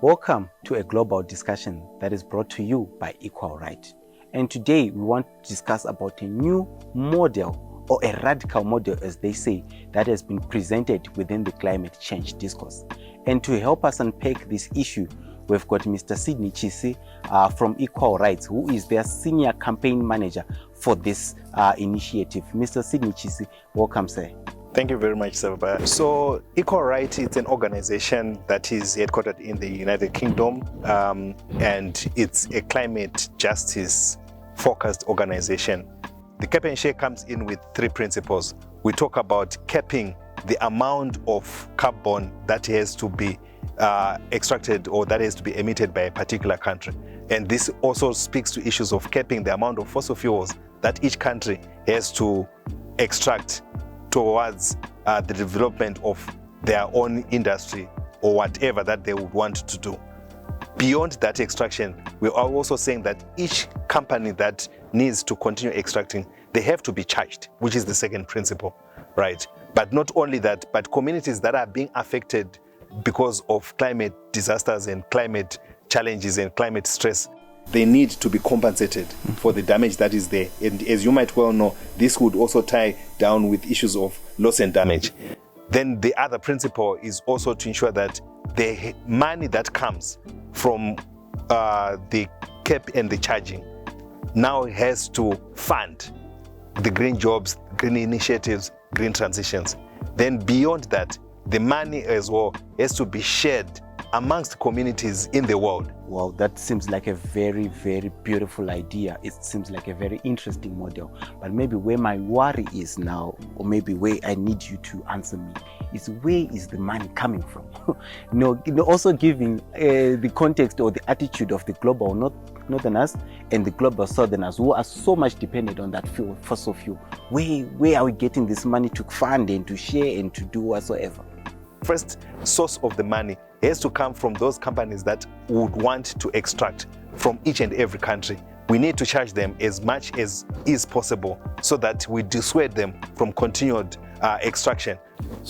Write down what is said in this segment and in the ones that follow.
Welcome to a global discussion that is brought to you by Equal Right. And today we want to discuss about a new model or a radical model, as they say, that has been presented within the climate change discourse. And to help us unpack this issue, we've got Mr. Chisi from Equal Rights, who is their senior campaign manager for this initiative. Mr. Chisi, welcome, sir. Thank you very much, Sababa. So, Equal Right is an organization that is headquartered in the United Kingdom, and it's a climate justice focused organization. The cap and share comes in with three principles. We talk about capping the amount of carbon that has to be extracted or that has to be emitted by a particular country. And this also speaks to issues of capping the amount of fossil fuels that each country has to extract towards the development of their own industry or whatever that they would want to do. Beyond that extraction, we are also saying that each company that needs to continue extracting, they have to be charged, which is the second principle, right? But not only that, but communities that are being affected because of climate disasters and climate challenges and climate stress, they need to be compensated for the damage that is there. And as you might well know, this would also tie down with issues of loss and damage. Then the other principle is also to ensure that the money that comes from the cap and the charging now has to fund the green jobs, green initiatives, green transitions. Then beyond that, the money as well has to be shared amongst communities in the world. Wow, that seems like a very, very beautiful idea. It seems like a very interesting model. But maybe where my worry is now, or maybe where I need you to answer me, is where is the money coming from? Also giving the context or the attitude of the global northerners and the global southerners who are so much dependent on that fossil fuel. Where are we getting this money to fund and to share and to do whatsoever? First source of the money has to come from those companies that would want to extract from each and every country. We need to charge them as much as is possible so that we dissuade them from continued extraction.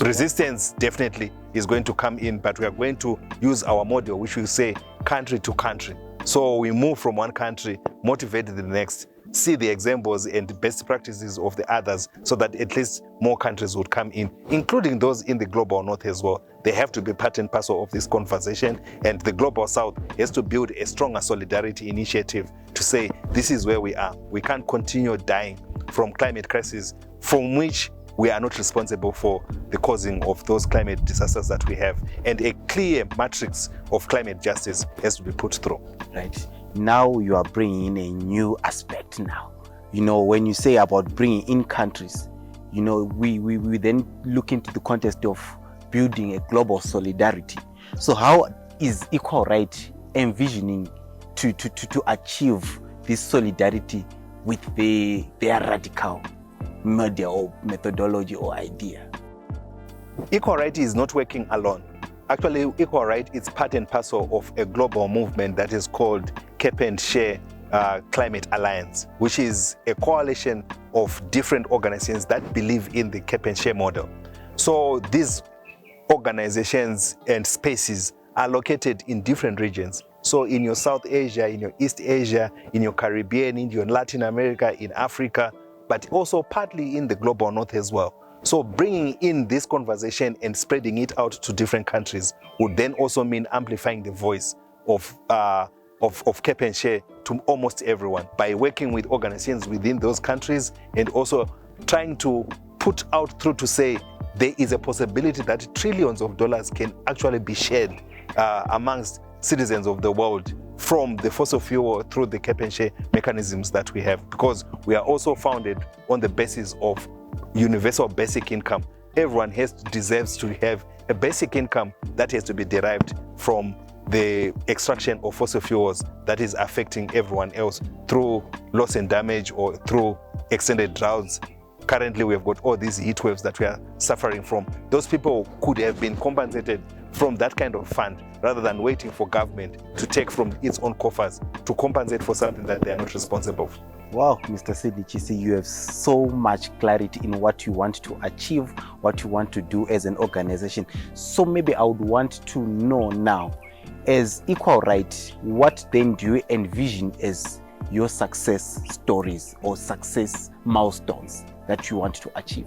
Resistance definitely is going to come in, but we are going to use our model, which we say country to country. So we move from one country, motivate the next, see the examples and the best practices of the others so that at least more countries would come in, including those in the global north as well. They have to be part and parcel of this conversation, and the global south has to build a stronger solidarity initiative to say this is where we are. We can't continue dying from climate crisis from which we are not responsible for the causing of those climate disasters that we have. And a clear matrix of climate justice has to be put through. Right. Now you are bringing in a new aspect now. When you say about bringing in countries, we then look into the context of building a global solidarity. So how is Equal Right envisioning to achieve this solidarity with their radical model or methodology or idea? Equal Right is not working alone. Actually, Equal Right is part and parcel of a global movement that is called Cap and Share Climate Alliance, which is a coalition of different organizations that believe in the cap and share model. So these organizations and spaces are located in different regions. So in your South Asia, in your East Asia, in your Caribbean, in your Latin America, in Africa, but also partly in the global north as well. So bringing in this conversation and spreading it out to different countries would then also mean amplifying the voice of cap and share to almost everyone by working with organizations within those countries and also trying to put out through to say there is a possibility that trillions of dollars can actually be shared amongst citizens of the world from the fossil fuel through the cap and share mechanisms that we have, because we are also founded on the basis of universal basic income. Everyone deserves to have a basic income that has to be derived from the extraction of fossil fuels that is affecting everyone else through loss and damage or through extended droughts. Currently, we have got all these heat waves that we are suffering from. Those people could have been compensated from that kind of fund rather than waiting for government to take from its own coffers to compensate for something that they are not responsible for. Wow, Mr. Chisi, you have so much clarity in what you want to achieve, what you want to do as an organization. So maybe I would want to know now, As Equal Right, what then do you envision as your success stories or success milestones that you want to achieve?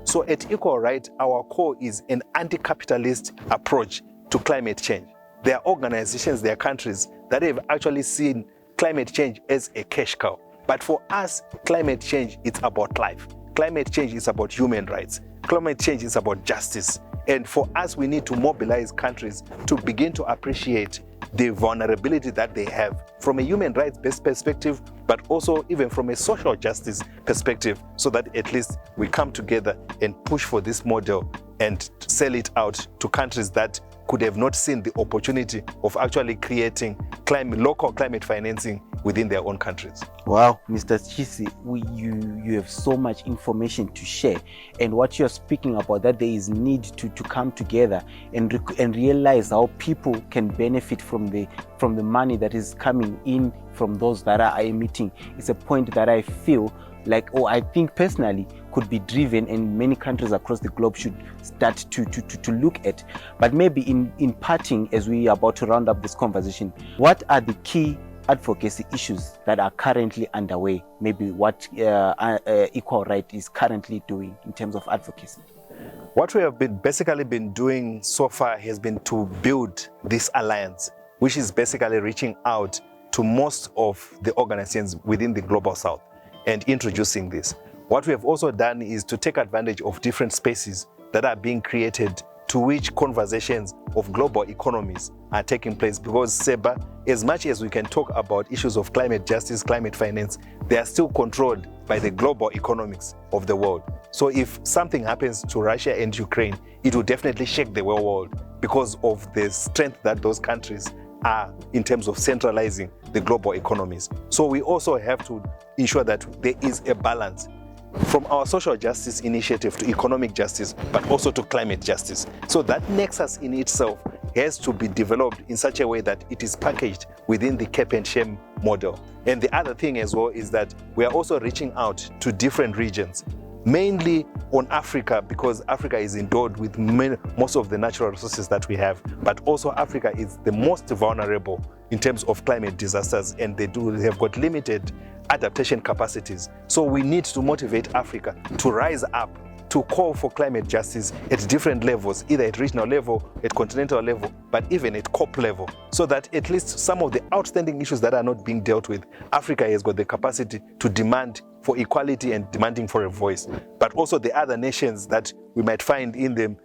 So at Equal Right, our core is an anti-capitalist approach to climate change. There are organizations, there are countries that have actually seen climate change as a cash cow. But for us, climate change, it's about life. Climate change is about human rights. Climate change is about justice. And for us, we need to mobilize countries to begin to appreciate the vulnerability that they have from a human rights-based perspective, but also even from a social justice perspective, so that at least we come together and push for this model and sell it out to countries that could have not seen the opportunity of actually creating local climate financing within their own countries. Wow, Mr. Chisi, you have so much information to share, and what you're speaking about, that there is need to come together and realize how people can benefit from the money that is coming in from those that are emitting. It's a point that I feel like, I think personally could be driven, and many countries across the globe should start to look at. But maybe in parting, as we are about to round up this conversation, what are the key advocacy issues that are currently underway? Maybe what Equal Right is currently doing in terms of advocacy. What we have basically been doing so far has been to build this alliance, which is basically reaching out to most of the organizations within the Global South and introducing this. What we have also done is to take advantage of different spaces that are being created to which conversations of global economies are taking place, because Seba, as much as we can talk about issues of climate justice, climate finance, they are still controlled by the global economics of the world. So if something happens to Russia and Ukraine, it will definitely shake the whole world because of the strength that those countries are in terms of centralizing the global economies. So we also have to ensure that there is a balance from our social justice initiative to economic justice, but also to climate justice. So that nexus in itself has to be developed in such a way that it is packaged within the cap and share model. And the other thing as well is that we are also reaching out to different regions, mainly on Africa, because Africa is endowed with most of the natural resources that we have, but also Africa is the most vulnerable in terms of climate disasters, and they have got limited adaptation capacities. So we need to motivate Africa to rise up, to call for climate justice at different levels, either at regional level, at continental level, but even at COP level, so that at least some of the outstanding issues that are not being dealt with, Africa has got the capacity to demand for equality and demanding for a voice. But also the other nations that we might find in the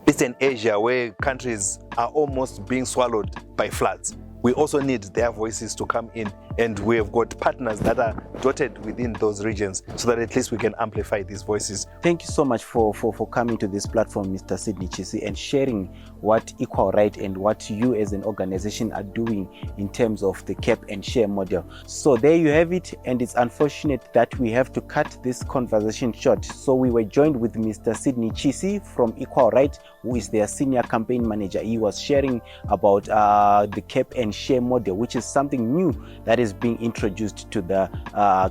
Eastern Asia, where countries are almost being swallowed by floods, we also need their voices to come in, and we have got partners that are dotted within those regions so that at least we can amplify these voices. Thank you so much for coming to this platform, Mr. Sidney Chisi, and sharing what Equal Right and what you as an organization are doing in terms of the cap and share model. So there you have it, and it's unfortunate that we have to cut this conversation short. So we were joined with Mr. Sidney Chisi from Equal Right, who is their senior campaign manager. He was sharing about the cap and share model, which is something new that is being introduced to the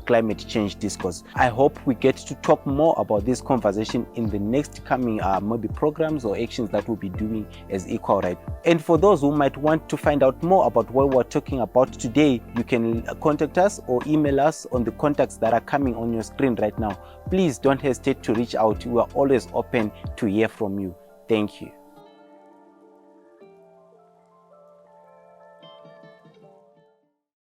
climate change discourse. I hope we get to talk more about this conversation in the next coming maybe programs or actions that we'll be doing as Equal Right. And for those who might want to find out more about what we're talking about today, you can contact us or email us on the contacts that are coming on your screen right now. Please don't hesitate to reach out. We are always open to hear from you. Thank you.